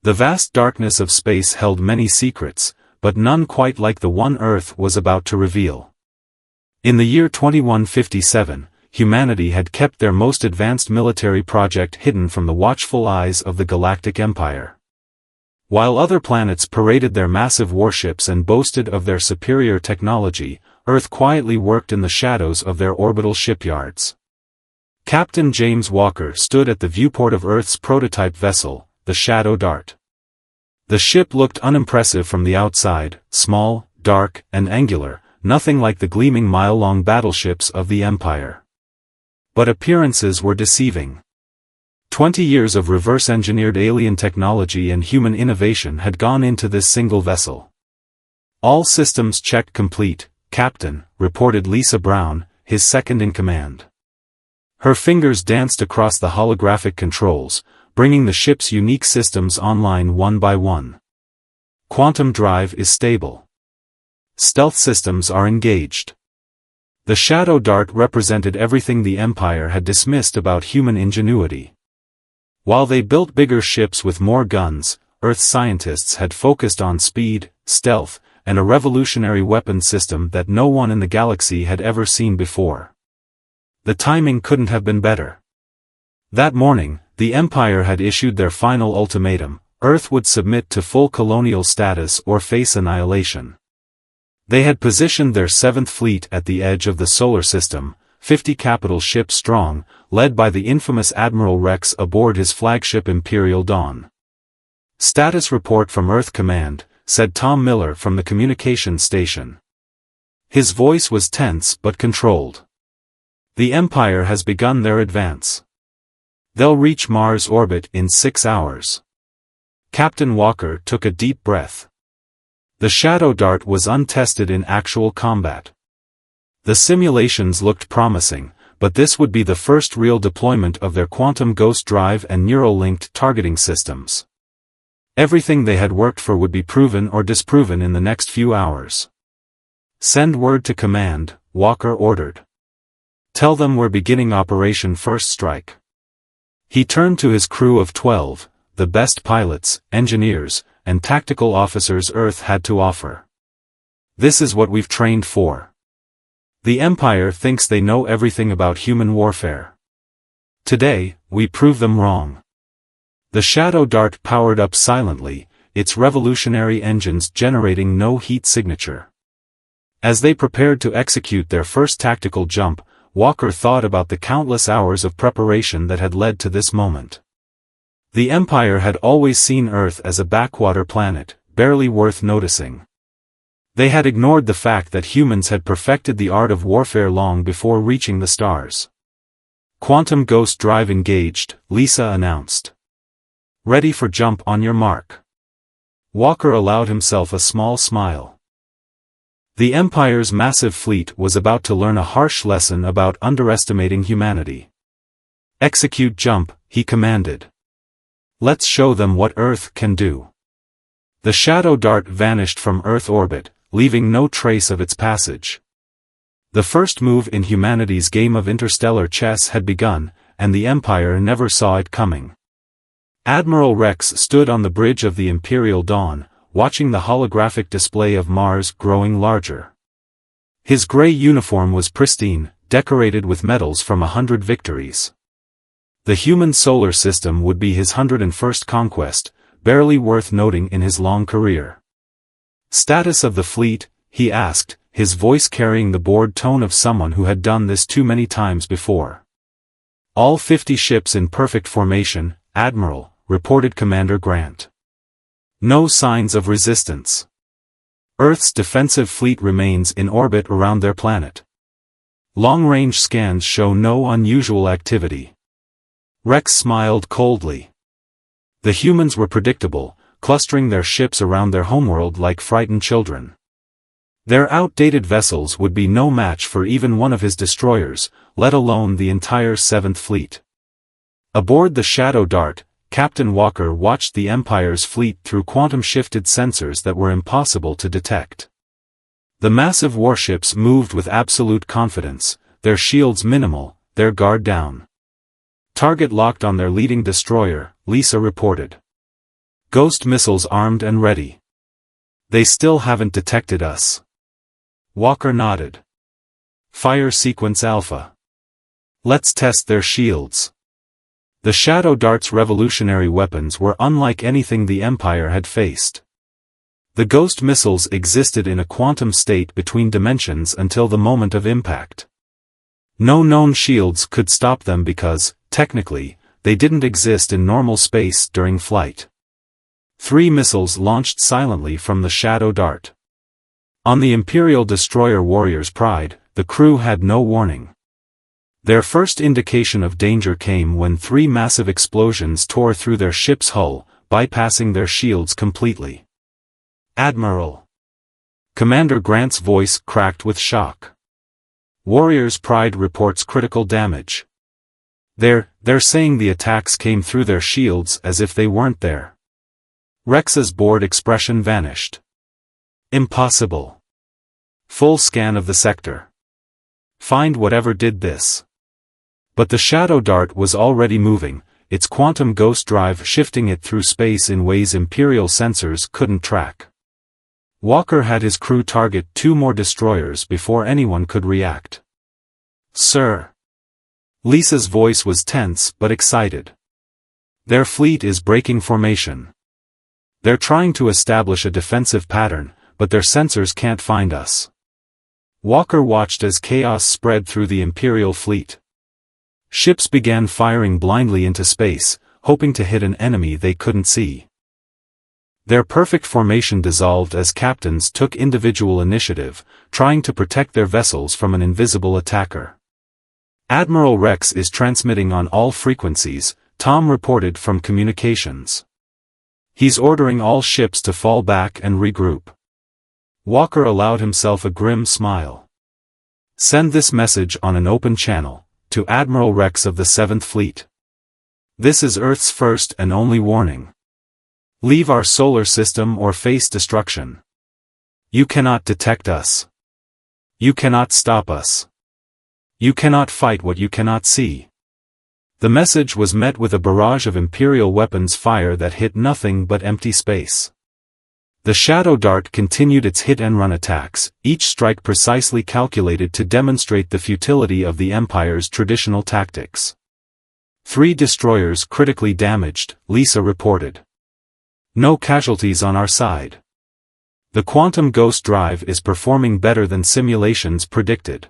The vast darkness of space held many secrets, but none quite like the one Earth was about to reveal. In the year 2157, humanity had kept their most advanced military project hidden from the watchful eyes of the Galactic Empire. While other planets paraded their massive warships and boasted of their superior technology, Earth quietly worked in the shadows of their orbital shipyards. Captain James Walker stood at the viewport of Earth's prototype vessel, the Shadow Dart. The ship looked unimpressive from the outside, small, dark, and angular, nothing like the gleaming mile-long battleships of the Empire. But appearances were deceiving. 20 years of reverse-engineered alien technology and human innovation had gone into this single vessel. "All systems checked complete, Captain," reported Lisa Brown, his second-in-command. Her fingers danced across the holographic controls, bringing the ship's unique systems online one by one. "Quantum drive is stable. Stealth systems are engaged." The Shadow Dart represented everything the Empire had dismissed about human ingenuity. While they built bigger ships with more guns, Earth scientists had focused on speed, stealth, and a revolutionary weapon system that no one in the galaxy had ever seen before. The timing couldn't have been better. That morning, the Empire had issued their final ultimatum: Earth would submit to full colonial status or face annihilation. They had positioned their 7th Fleet at the edge of the solar system, 50 capital ships strong, led by the infamous Admiral Rex aboard his flagship Imperial Dawn. "Status report from Earth Command," said Tom Miller from the communications station. His voice was tense but controlled. "The Empire has begun their advance. They'll reach Mars orbit in 6 hours." Captain Walker took a deep breath. The Shadow Dart was untested in actual combat. The simulations looked promising, but this would be the first real deployment of their quantum ghost drive and neural-linked targeting systems. Everything they had worked for would be proven or disproven in the next few hours. "Send word to command," Walker ordered. "Tell them we're beginning Operation First Strike." He turned to his crew of 12, the best pilots, engineers, and tactical officers Earth had to offer. "This is what we've trained for. The Empire thinks they know everything about human warfare. Today, we prove them wrong." The Shadow Dart powered up silently, its revolutionary engines generating no heat signature. As they prepared to execute their first tactical jump, Walker thought about the countless hours of preparation that had led to this moment. The Empire had always seen Earth as a backwater planet, barely worth noticing. They had ignored the fact that humans had perfected the art of warfare long before reaching the stars. "Quantum ghost drive engaged," Lisa announced. "Ready for jump on your mark." Walker allowed himself a small smile. The Empire's massive fleet was about to learn a harsh lesson about underestimating humanity. "Execute jump," he commanded. "Let's show them what Earth can do." The Shadow Dart vanished from Earth orbit, leaving no trace of its passage. The first move in humanity's game of interstellar chess had begun, and the Empire never saw it coming. Admiral Rex stood on the bridge of the Imperial Dawn, watching the holographic display of Mars growing larger. His gray uniform was pristine, decorated with medals from 100 victories. The human solar system would be his 101st conquest, barely worth noting in his long career. "Status of the fleet?" he asked, his voice carrying the bored tone of someone who had done this too many times before. "All 50 ships in perfect formation, Admiral," reported Commander Grant. "No signs of resistance. Earth's defensive fleet remains in orbit around their planet. Long-range scans show no unusual activity." Rex smiled coldly. The humans were predictable, clustering their ships around their homeworld like frightened children. Their outdated vessels would be no match for even one of his destroyers, let alone the entire 7th Fleet. Aboard the Shadow Dart, Captain Walker watched the Empire's fleet through quantum-shifted sensors that were impossible to detect. The massive warships moved with absolute confidence, their shields minimal, their guard down. "Target locked on their leading destroyer," Lisa reported. Ghost missiles armed and ready. They still haven't detected us. Walker nodded. Fire sequence Alpha. Let's test their shields. The Shadow Dart's revolutionary weapons were unlike anything the Empire had faced. The Ghost missiles existed in a quantum state between dimensions until the moment of impact. No known shields could stop them because, technically, they didn't exist in normal space during flight. 3 missiles launched silently from the Shadow Dart. On the Imperial destroyer Warrior's Pride, the crew had no warning. Their first indication of danger came when 3 massive explosions tore through their ship's hull, bypassing their shields completely. Admiral. Commander Grant's voice cracked with shock. Warrior's Pride reports critical damage. They're saying the attacks came through their shields as if they weren't there. Rex's bored expression vanished. Impossible. Full scan of the sector. Find whatever did this. But the Shadow Dart was already moving, its quantum ghost drive shifting it through space in ways Imperial sensors couldn't track. Walker had his crew target 2 more destroyers before anyone could react. Sir. Lisa's voice was tense but excited. Their fleet is breaking formation. They're trying to establish a defensive pattern, but their sensors can't find us. Walker watched as chaos spread through the Imperial fleet. Ships began firing blindly into space, hoping to hit an enemy they couldn't see. Their perfect formation dissolved as captains took individual initiative, trying to protect their vessels from an invisible attacker. Admiral Rex is transmitting on all frequencies, Tom reported from communications. He's ordering all ships to fall back and regroup. Walker allowed himself a grim smile. Send this message on an open channel, to Admiral Rex of the 7th Fleet. This is Earth's first and only warning. Leave our solar system or face destruction. You cannot detect us. You cannot stop us. You cannot fight what you cannot see. The message was met with a barrage of Imperial weapons fire that hit nothing but empty space. The Shadow Dart continued its hit-and-run attacks, each strike precisely calculated to demonstrate the futility of the Empire's traditional tactics. 3 destroyers critically damaged, Lisa reported. No casualties on our side. The quantum ghost drive is performing better than simulations predicted.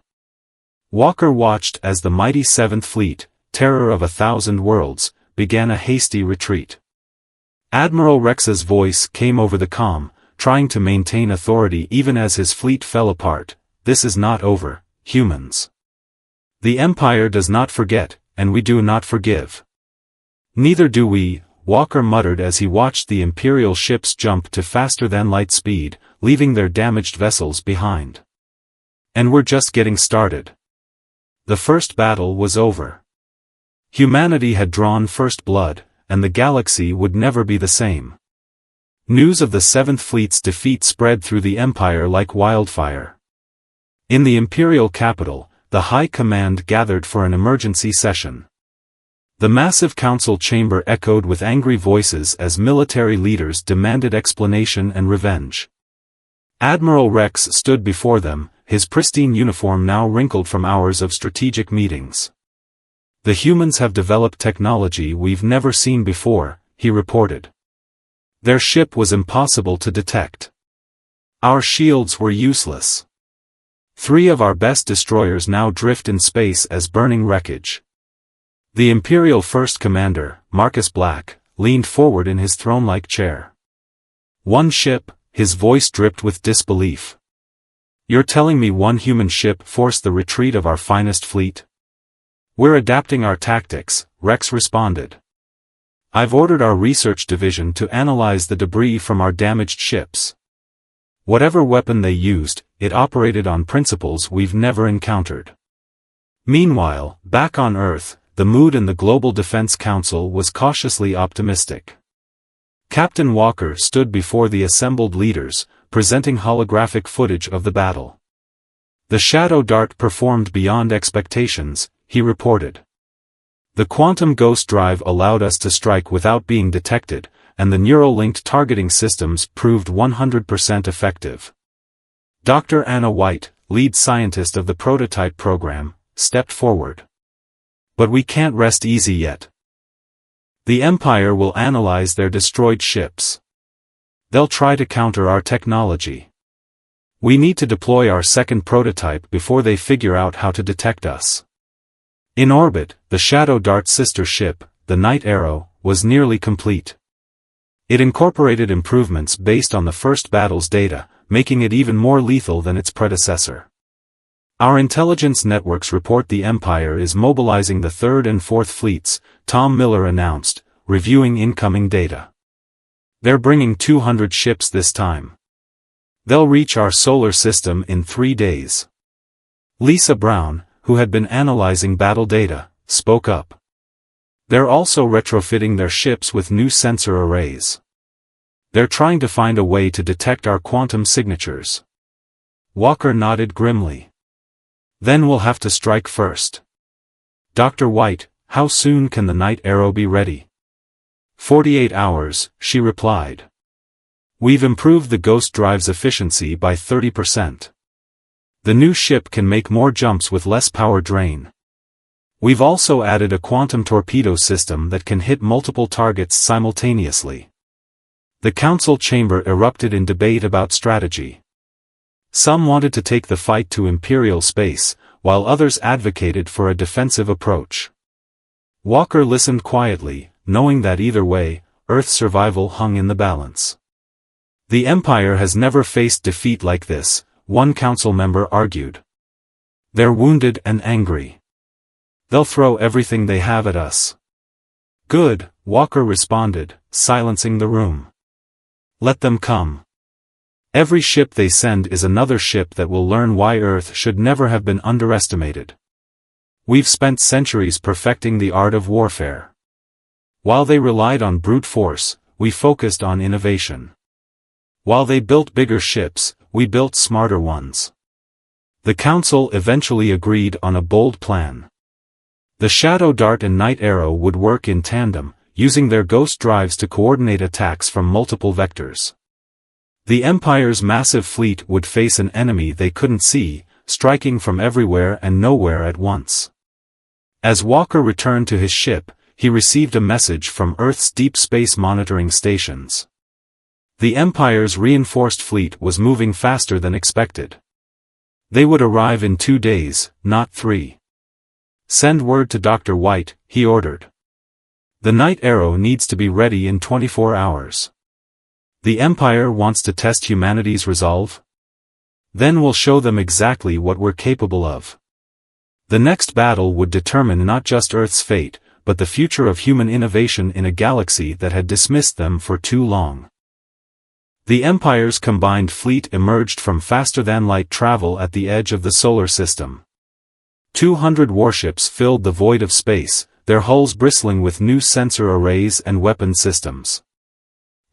Walker watched as the mighty 7th Fleet, terror of 1,000 worlds, began a hasty retreat. Admiral Rex's voice came over the comm, trying to maintain authority even as his fleet fell apart. This is not over, humans. The Empire does not forget, and we do not forgive. Neither do we, Walker muttered as he watched the Imperial ships jump to faster-than-light speed, leaving their damaged vessels behind. And we're just getting started. The first battle was over. Humanity had drawn first blood, and the galaxy would never be the same. News of the 7th Fleet's defeat spread through the Empire like wildfire. In the Imperial capital, the High Command gathered for an emergency session. The massive council chamber echoed with angry voices as military leaders demanded explanation and revenge. Admiral Rex stood before them, his pristine uniform now wrinkled from hours of strategic meetings. The humans have developed technology we've never seen before, he reported. Their ship was impossible to detect. Our shields were useless. 3 of our best destroyers now drift in space as burning wreckage. The Imperial First Commander, Marcus Black, leaned forward in his throne-like chair. One ship, his voice dripped with disbelief. You're telling me one human ship forced the retreat of our finest fleet? We're adapting our tactics, Rex responded. I've ordered our research division to analyze the debris from our damaged ships. Whatever weapon they used, it operated on principles we've never encountered. Meanwhile, back on Earth, the mood in the Global Defense Council was cautiously optimistic. Captain Walker stood before the assembled leaders, presenting holographic footage of the battle. The Shadow Dart performed beyond expectations, he reported. The quantum ghost drive allowed us to strike without being detected, and the neural-linked targeting systems proved 100% effective. Dr. Anna White, lead scientist of the prototype program, stepped forward. But we can't rest easy yet. The Empire will analyze their destroyed ships. They'll try to counter our technology. We need to deploy our second prototype before they figure out how to detect us. In orbit, the Shadow Dart's sister ship, the Night Arrow, was nearly complete. It incorporated improvements based on the first battle's data, making it even more lethal than its predecessor. Our intelligence networks report the Empire is mobilizing the 3rd and 4th fleets, Tom Miller announced, reviewing incoming data. They're bringing 200 ships this time. They'll reach our solar system in 3 days. Lisa Brown, who had been analyzing battle data, spoke up. They're also retrofitting their ships with new sensor arrays. They're trying to find a way to detect our quantum signatures. Walker nodded grimly. Then we'll have to strike first. Dr. White, how soon can the Night Arrow be ready? 48 hours, she replied. We've improved the Ghost Drive's efficiency by 30%. The new ship can make more jumps with less power drain. We've also added a quantum torpedo system that can hit multiple targets simultaneously. The council chamber erupted in debate about strategy. Some wanted to take the fight to Imperial space, while others advocated for a defensive approach. Walker listened quietly, knowing that either way, Earth's survival hung in the balance. The Empire has never faced defeat like this, one council member argued. They're wounded and angry. They'll throw everything they have at us. Good, Walker responded, silencing the room. Let them come. Every ship they send is another ship that will learn why Earth should never have been underestimated. We've spent centuries perfecting the art of warfare. While they relied on brute force, we focused on innovation. While they built bigger ships, we built smarter ones. The council eventually agreed on a bold plan. The Shadow Dart and Night Arrow would work in tandem, using their ghost drives to coordinate attacks from multiple vectors. The Empire's massive fleet would face an enemy they couldn't see, striking from everywhere and nowhere at once. As Walker returned to his ship, he received a message from Earth's deep space monitoring stations. The Empire's reinforced fleet was moving faster than expected. They would arrive in 2 days, not 3. Send word to Dr. White, he ordered. The Night Arrow needs to be ready in 24 hours. The Empire wants to test humanity's resolve? Then we'll show them exactly what we're capable of. The next battle would determine not just Earth's fate, but the future of human innovation in a galaxy that had dismissed them for too long. The Empire's combined fleet emerged from faster-than-light travel at the edge of the solar system. 200 warships filled the void of space, their hulls bristling with new sensor arrays and weapon systems.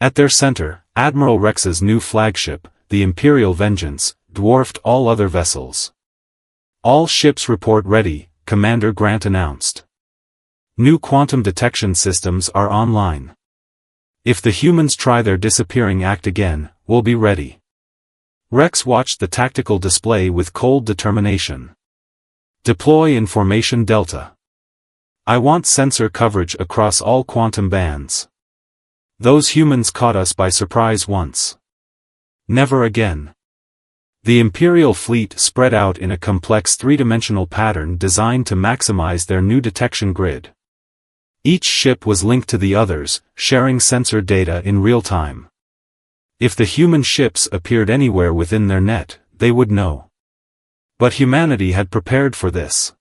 At their center, Admiral Rex's new flagship, the Imperial Vengeance, dwarfed all other vessels. All ships report ready, Commander Grant announced. New quantum detection systems are online. If the humans try their disappearing act again, we'll be ready. Rex watched the tactical display with cold determination. Deploy in Formation Delta. I want sensor coverage across all quantum bands. Those humans caught us by surprise once. Never again. The Imperial fleet spread out in a complex three-dimensional pattern designed to maximize their new detection grid. Each ship was linked to the others, sharing sensor data in real time. If the human ships appeared anywhere within their net, they would know. But humanity had prepared for this.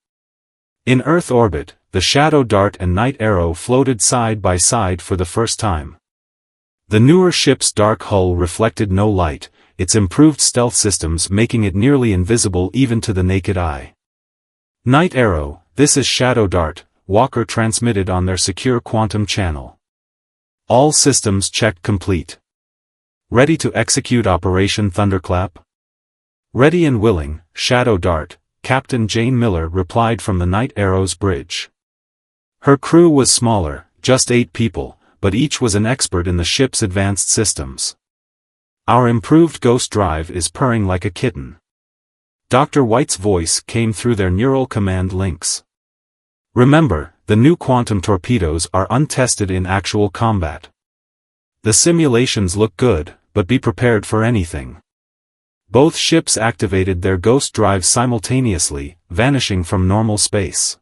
In Earth orbit, the Shadow Dart and Night Arrow floated side by side for the first time. The newer ship's dark hull reflected no light, its improved stealth systems making it nearly invisible even to the naked eye. Night Arrow, this is Shadow Dart, Walker transmitted on their secure quantum channel. All systems checked complete. Ready to execute Operation Thunderclap? Ready and willing, Shadow Dart, Captain Jane Miller replied from the Night Arrow's bridge. Her crew was smaller, just 8 people, but each was an expert in the ship's advanced systems. "Our improved ghost drive is purring like a kitten." Dr. White's voice came through their neural command links. "Remember, the new quantum torpedoes are untested in actual combat. The simulations look good, but be prepared for anything." Both ships activated their ghost drives simultaneously, vanishing from normal space.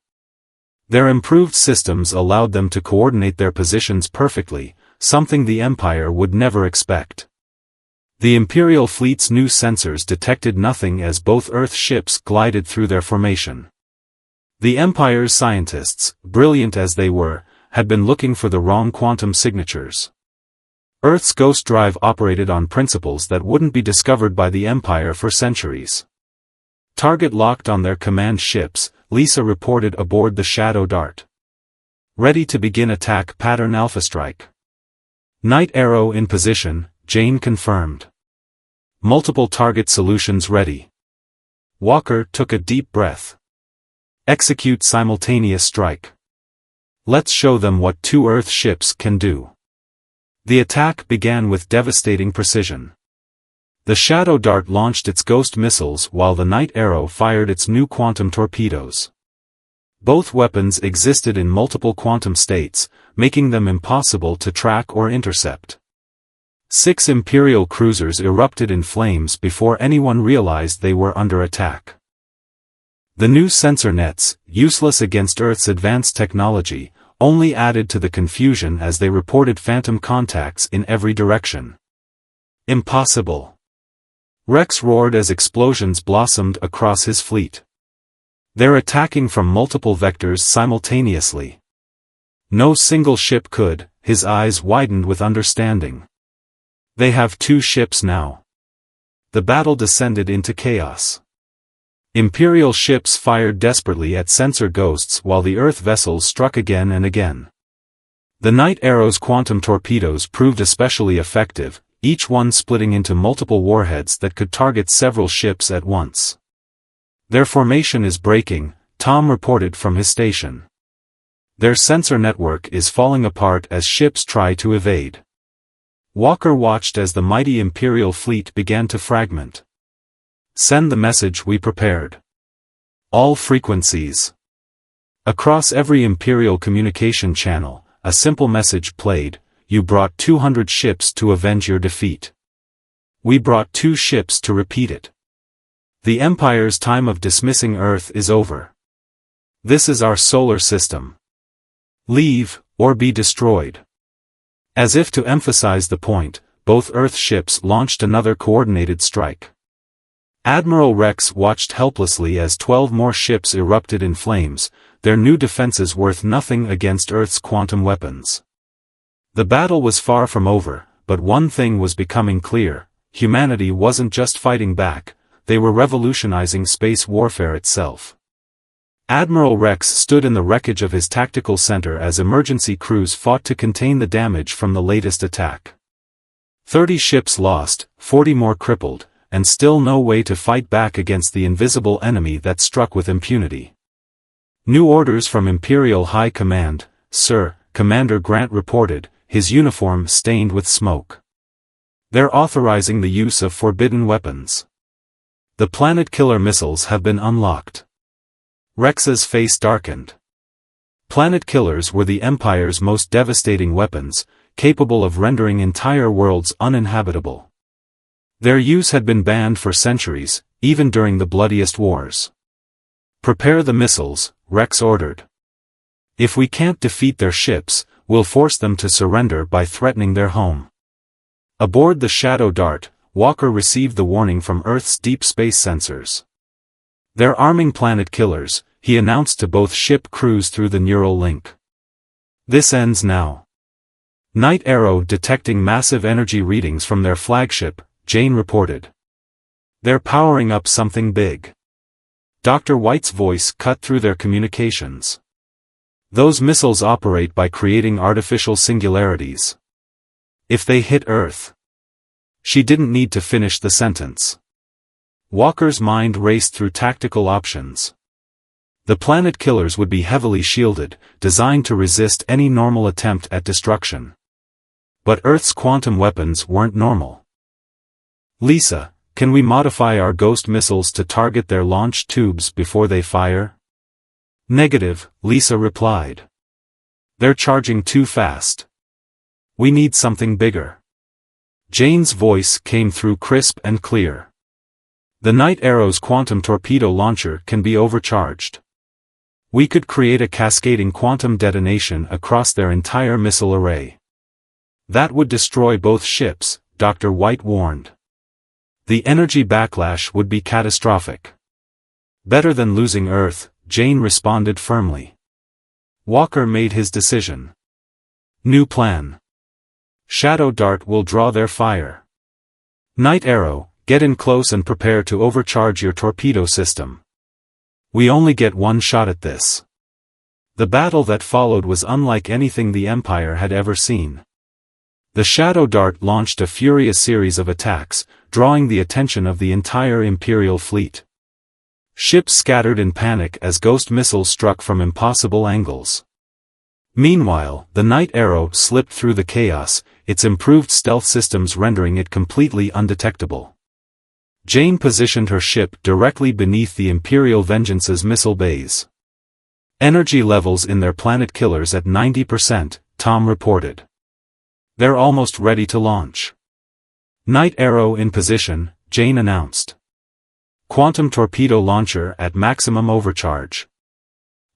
Their improved systems allowed them to coordinate their positions perfectly, something the Empire would never expect. The Imperial fleet's new sensors detected nothing as both Earth ships glided through their formation. The Empire's scientists, brilliant as they were, had been looking for the wrong quantum signatures. Earth's ghost drive operated on principles that wouldn't be discovered by the Empire for centuries. "Target locked on their command ships," Lisa reported aboard the Shadow Dart. "Ready to begin attack pattern Alpha Strike." "Night Arrow in position," Jane confirmed. "Multiple target solutions ready." Walker took a deep breath. "Execute simultaneous strike. Let's show them what two Earth ships can do." The attack began with devastating precision. The Shadow Dart launched its ghost missiles while the Night Arrow fired its new quantum torpedoes. Both weapons existed in multiple quantum states, making them impossible to track or intercept. 6 Imperial cruisers erupted in flames before anyone realized they were under attack. The new sensor nets, useless against Earth's advanced technology, only added to the confusion as they reported phantom contacts in every direction. "Impossible!" Rex roared as explosions blossomed across his fleet. "They're attacking from multiple vectors simultaneously. No single ship could." His eyes widened with understanding. "They have 2 ships now." The battle descended into chaos. Imperial ships fired desperately at sensor ghosts while the Earth vessels struck again and again. The Night Arrow's quantum torpedoes proved especially effective, each one splitting into multiple warheads that could target several ships at once. "Their formation is breaking," Tom reported from his station. "Their sensor network is falling apart as ships try to evade." Walker watched as the mighty Imperial fleet began to fragment. "Send the message we prepared. All frequencies." Across every Imperial communication channel, a simple message played: "You brought 200 ships to avenge your defeat. We brought 2 ships to repeat it. The Empire's time of dismissing Earth is over. This is our solar system. Leave, or be destroyed." As if to emphasize the point, both Earth ships launched another coordinated strike. Admiral Rex watched helplessly as 12 more ships erupted in flames, their new defenses worth nothing against Earth's quantum weapons. The battle was far from over, but one thing was becoming clear: humanity wasn't just fighting back, they were revolutionizing space warfare itself. Admiral Rex stood in the wreckage of his tactical center as emergency crews fought to contain the damage from the latest attack. 30 ships lost, 40 more crippled, and still no way to fight back against the invisible enemy that struck with impunity. "New orders from Imperial High Command, sir," Commander Grant reported, his uniform stained with smoke. "They're authorizing the use of forbidden weapons. The Planet Killer missiles have been unlocked." Rex's face darkened. Planet Killers were the Empire's most devastating weapons, capable of rendering entire worlds uninhabitable. Their use had been banned for centuries, even during the bloodiest wars. "Prepare the missiles," Rex ordered. "If we can't defeat their ships, we'll force them to surrender by threatening their home." Aboard the Shadow Dart, Walker received the warning from Earth's deep space sensors. "They're arming Planet Killers," he announced to both ship crews through the neural link. "This ends now." Night Arrow detecting massive energy readings from their flagship, Jane reported. "They're powering up something big." Dr. White's voice cut through their communications. "Those missiles operate by creating artificial singularities. If they hit Earth..." She didn't need to finish the sentence. Walker's mind raced through tactical options. The Planet Killers would be heavily shielded, designed to resist any normal attempt at destruction. But Earth's quantum weapons weren't normal. "Lisa, can we modify our ghost missiles to target their launch tubes before they fire?" "Negative," Lisa replied. "They're charging too fast. We need something bigger." Jane's voice came through crisp and clear. "The Night Arrow's quantum torpedo launcher can be overcharged. We could create a cascading quantum detonation across their entire missile array. That would destroy both ships," Dr. White warned. "The energy backlash would be catastrophic." "Better than losing Earth," Jane responded firmly. Walker made his decision. "New plan. Shadow Dart will draw their fire. Night Arrow, get in close and prepare to overcharge your torpedo system. We only get one shot at this." The battle that followed was unlike anything the Empire had ever seen. The Shadow Dart launched a furious series of attacks, drawing the attention of the entire Imperial fleet. Ships scattered in panic as ghost missiles struck from impossible angles. Meanwhile, the Night Arrow slipped through the chaos, its improved stealth systems rendering it completely undetectable. Jane positioned her ship directly beneath the Imperial Vengeance's missile bays. "Energy levels in their planet killers at 90%, Tom reported. They're almost ready to launch." "Night Arrow in position," Jane announced. "Quantum torpedo launcher at maximum overcharge.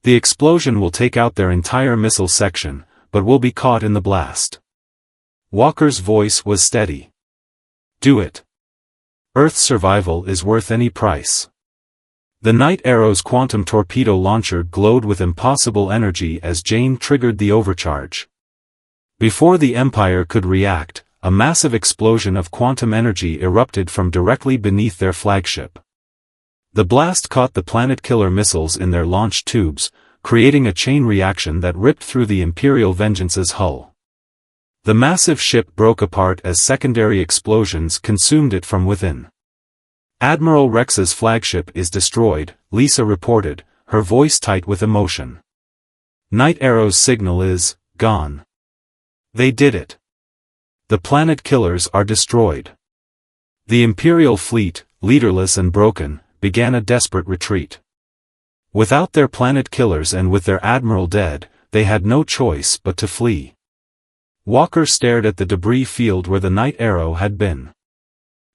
The explosion will take out their entire missile section, but will be caught in the blast." Walker's voice was steady. "Do it. Earth's survival is worth any price." The Night Arrow's quantum torpedo launcher glowed with impossible energy as Jane triggered the overcharge. Before the Empire could react, a massive explosion of quantum energy erupted from directly beneath their flagship. The blast caught the planet-killer missiles in their launch tubes, creating a chain reaction that ripped through the Imperial Vengeance's hull. The massive ship broke apart as secondary explosions consumed it from within. "Admiral Rex's flagship is destroyed," Lisa reported, her voice tight with emotion. "Night Arrow's signal is gone. They did it. The planet killers are destroyed." The Imperial fleet, leaderless and broken, began a desperate retreat. Without their planet killers and with their admiral dead, they had no choice but to flee. Walker stared at the debris field where the Night Arrow had been.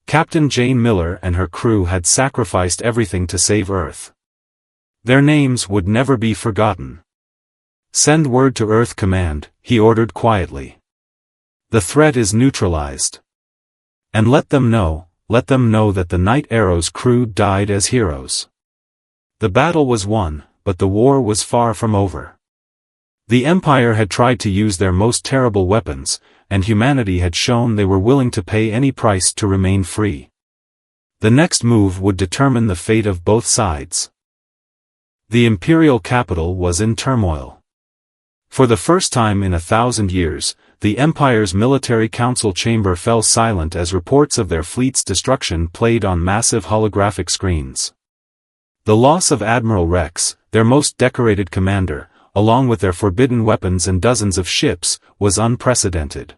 Captain Jane Miller and her crew had sacrificed everything to save Earth. Their names would never be forgotten. "Send word to Earth Command," he ordered quietly. "The threat is neutralized. And let them know that the Night Arrow's crew died as heroes." The battle was won, but the war was far from over. The Empire had tried to use their most terrible weapons, and humanity had shown they were willing to pay any price to remain free. The next move would determine the fate of both sides. The Imperial capital was in turmoil. For the first time in 1,000 years, the Empire's military council chamber fell silent as reports of their fleet's destruction played on massive holographic screens. The loss of Admiral Rex, their most decorated commander, along with their forbidden weapons and dozens of ships, was unprecedented.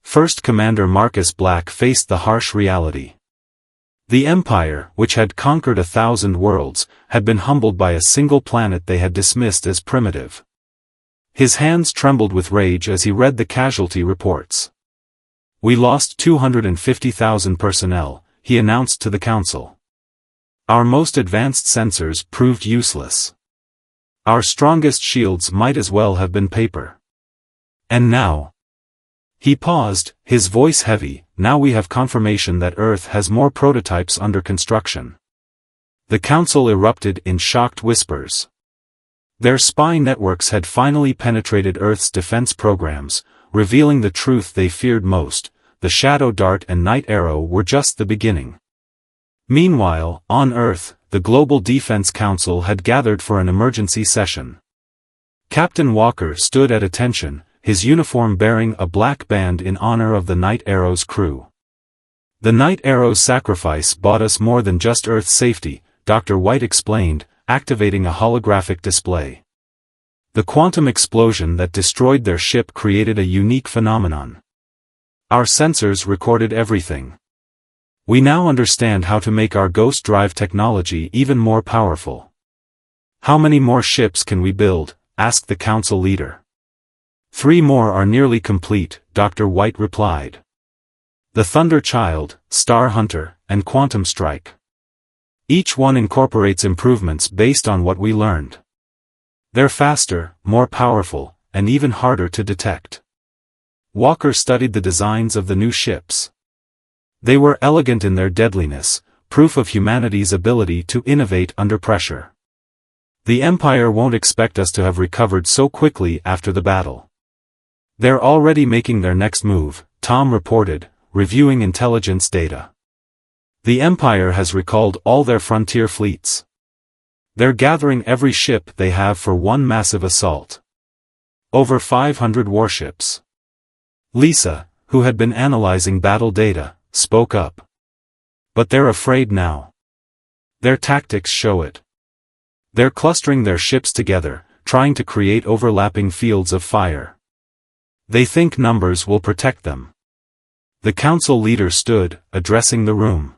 First Commander Marcus Black faced the harsh reality. The Empire, which had conquered 1,000 worlds, had been humbled by a single planet they had dismissed as primitive. His hands trembled with rage as he read the casualty reports. "We lost 250,000 personnel," he announced to the council. "Our most advanced sensors proved useless. Our strongest shields might as well have been paper. And now..." He paused, his voice heavy. "Now we have confirmation that Earth has more prototypes under construction." The council erupted in shocked whispers. Their spy networks had finally penetrated Earth's defense programs, revealing the truth they feared most: the Shadow Dart and Night Arrow were just the beginning. Meanwhile, on Earth, the Global Defense Council had gathered for an emergency session. Captain Walker stood at attention, his uniform bearing a black band in honor of the Night Arrow's crew. "The Night Arrow's sacrifice bought us more than just Earth's safety," Dr. White explained, activating a holographic display. "The quantum explosion that destroyed their ship created a unique phenomenon. Our sensors recorded everything. We now understand how to make our ghost drive technology even more powerful. How many more ships can we build? Asked the council leader. 3 more are nearly complete, Dr. White replied. The Thunder Child, Star Hunter, and Quantum Strike. Each one incorporates improvements based on what we learned. They're faster, more powerful, and even harder to detect. Walker studied the designs of the new ships. They were elegant in their deadliness, proof of humanity's ability to innovate under pressure. The Empire won't expect us to have recovered so quickly after the battle. They're already making their next move, Tom reported, reviewing intelligence data. The Empire has recalled all their frontier fleets. They're gathering every ship they have for one massive assault. Over 500 warships. Lisa, who had been analyzing battle data, spoke up. But they're afraid now. Their tactics show it. They're clustering their ships together, trying to create overlapping fields of fire. They think numbers will protect them. The council leader stood, addressing the room.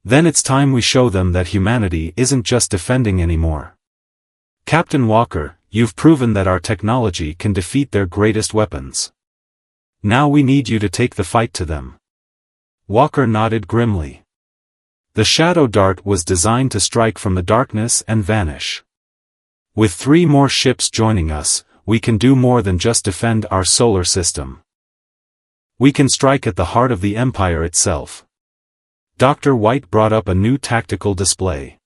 Then it's time we show them that humanity isn't just defending anymore. Captain Walker, you've proven that our technology can defeat their greatest weapons. Now we need you to take the fight to them. Walker nodded grimly. The shadow dart was designed to strike from the darkness and vanish. With 3 more ships joining us, we can do more than just defend our solar system. We can strike at the heart of the Empire itself. Dr. White brought up a new tactical display.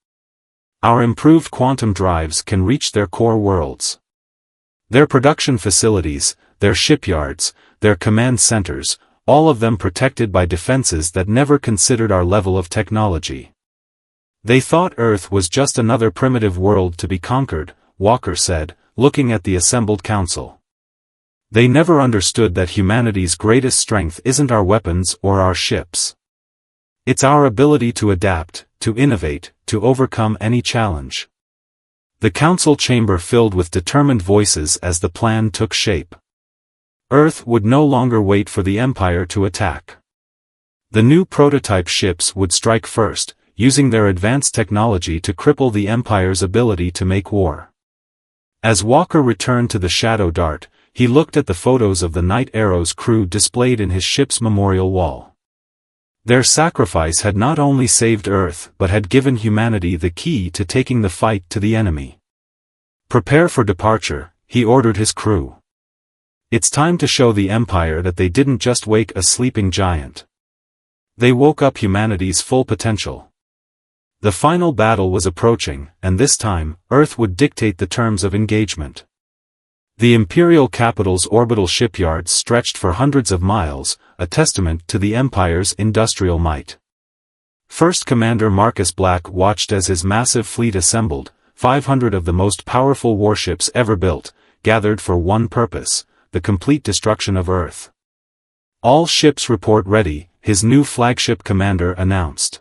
Our improved quantum drives can reach their core worlds. Their production facilities, their shipyards, their command centers, all of them protected by defenses that never considered our level of technology. They thought Earth was just another primitive world to be conquered, Walker said, looking at the assembled council. They never understood that humanity's greatest strength isn't our weapons or our ships. It's our ability to adapt, to innovate, to overcome any challenge. The council chamber filled with determined voices as the plan took shape. Earth would no longer wait for the Empire to attack. The new prototype ships would strike first, using their advanced technology to cripple the Empire's ability to make war. As Walker returned to the Shadow Dart, he looked at the photos of the Night Arrow's crew displayed in his ship's memorial wall. Their sacrifice had not only saved Earth but had given humanity the key to taking the fight to the enemy. Prepare for departure, he ordered his crew. It's time to show the Empire that they didn't just wake a sleeping giant. They woke up humanity's full potential. The final battle was approaching, and this time, Earth would dictate the terms of engagement. The Imperial capital's orbital shipyards stretched for hundreds of miles, a testament to the Empire's industrial might. First Commander Marcus Black watched as his massive fleet assembled, 500 of the most powerful warships ever built, gathered for one purpose: the complete destruction of Earth. All ships report ready, his new flagship commander announced.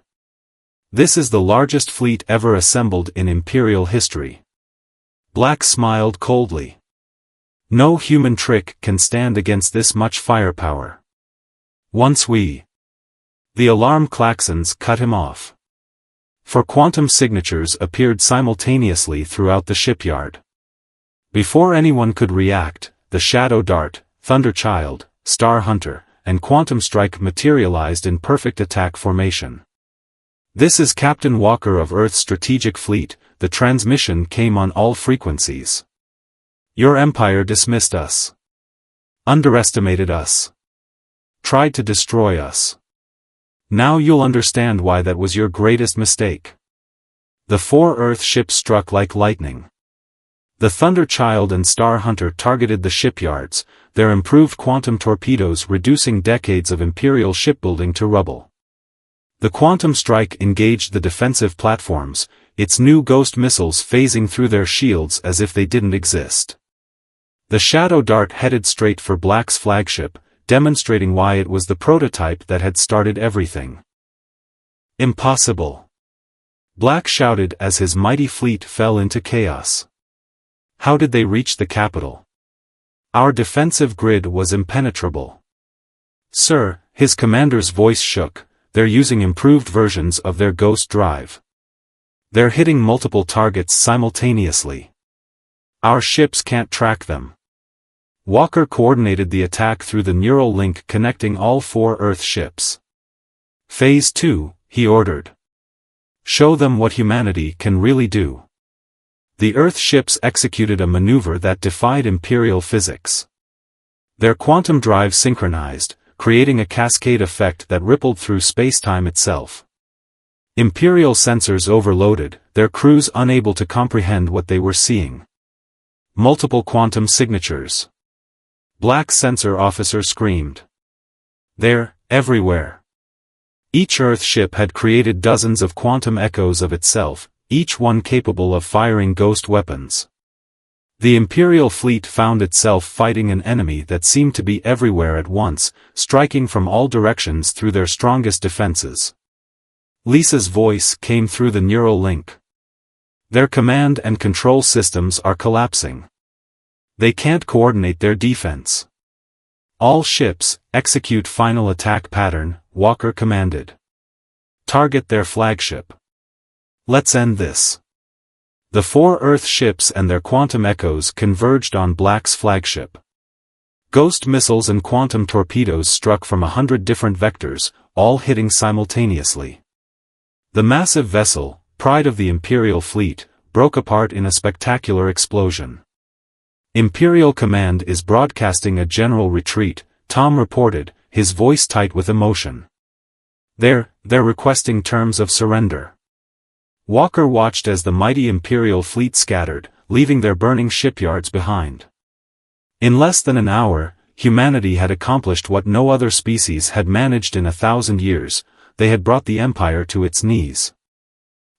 This is the largest fleet ever assembled in Imperial history. Black smiled coldly. No human trick can stand against this much firepower. Once we... The alarm klaxons cut him off. For quantum signatures appeared simultaneously throughout the shipyard. Before anyone could react, the Shadow Dart, Thunder Child, Star Hunter, and Quantum Strike materialized in perfect attack formation. This is Captain Walker of Earth's strategic fleet. The transmission came on all frequencies. Your Empire dismissed us. Underestimated us. Tried to destroy us. Now you'll understand why that was your greatest mistake. The 4 Earth ships struck like lightning. The Thunder Child and Star Hunter targeted the shipyards, their improved quantum torpedoes reducing decades of Imperial shipbuilding to rubble. The Quantum Strike engaged the defensive platforms, its new ghost missiles phasing through their shields as if they didn't exist. The Shadow Dart headed straight for Black's flagship, demonstrating why it was the prototype that had started everything. Impossible! Black shouted as his mighty fleet fell into chaos. How did they reach the capital? Our defensive grid was impenetrable. Sir, his commander's voice shook, they're using improved versions of their ghost drive. They're hitting multiple targets simultaneously. Our ships can't track them. Walker coordinated the attack through the neural link connecting all 4 Earth ships. Phase 2, he ordered. Show them what humanity can really do. The Earth ships executed a maneuver that defied Imperial physics. Their quantum drive synchronized, creating a cascade effect that rippled through spacetime itself. Imperial sensors overloaded, their crews unable to comprehend what they were seeing. Multiple quantum signatures. Black sensor officer screamed. They're everywhere. Each Earth ship had created dozens of quantum echoes of itself, each one capable of firing ghost weapons. The Imperial fleet found itself fighting an enemy that seemed to be everywhere at once, striking from all directions through their strongest defenses. Lisa's voice came through the neural link. Their command and control systems are collapsing. They can't coordinate their defense. All ships, execute final attack pattern, Walker commanded. Target their flagship. Let's end this. The 4 Earth ships and their quantum echoes converged on Black's flagship. Ghost missiles and quantum torpedoes struck from 100 different vectors, all hitting simultaneously. The massive vessel, pride of the Imperial fleet, broke apart in a spectacular explosion. Imperial Command is broadcasting a general retreat, Tom reported, his voice tight with emotion. They're requesting terms of surrender. Walker watched as the mighty Imperial fleet scattered, leaving their burning shipyards behind. In less than an hour, humanity had accomplished what no other species had managed in 1,000 years, they had brought the Empire to its knees.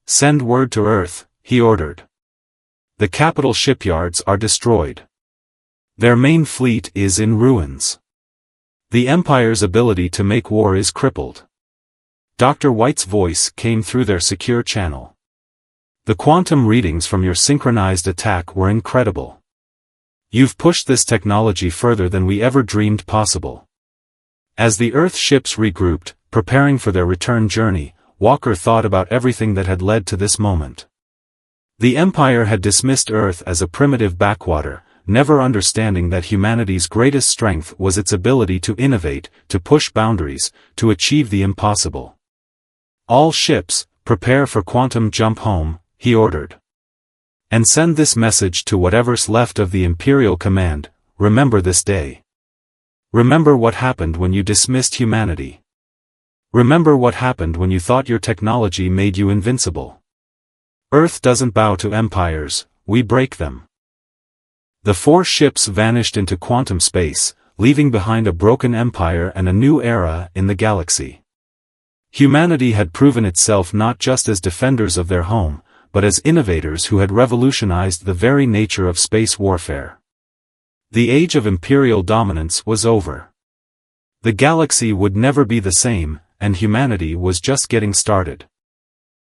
Send word to Earth, he ordered. The capital shipyards are destroyed. Their main fleet is in ruins. The Empire's ability to make war is crippled. Dr. White's voice came through their secure channel. The quantum readings from your synchronized attack were incredible. You've pushed this technology further than we ever dreamed possible. As the Earth ships regrouped, preparing for their return journey, Walker thought about everything that had led to this moment. The Empire had dismissed Earth as a primitive backwater, never understanding that humanity's greatest strength was its ability to innovate, to push boundaries, to achieve the impossible. All ships, prepare for quantum jump home, he ordered. And send this message to whatever's left of the Imperial Command, remember this day. Remember what happened when you dismissed humanity. Remember what happened when you thought your technology made you invincible. Earth doesn't bow to empires, we break them. The 4 ships vanished into quantum space, leaving behind a broken empire and a new era in the galaxy. Humanity had proven itself not just as defenders of their home, but as innovators who had revolutionized the very nature of space warfare. The age of imperial dominance was over. The galaxy would never be the same, and humanity was just getting started.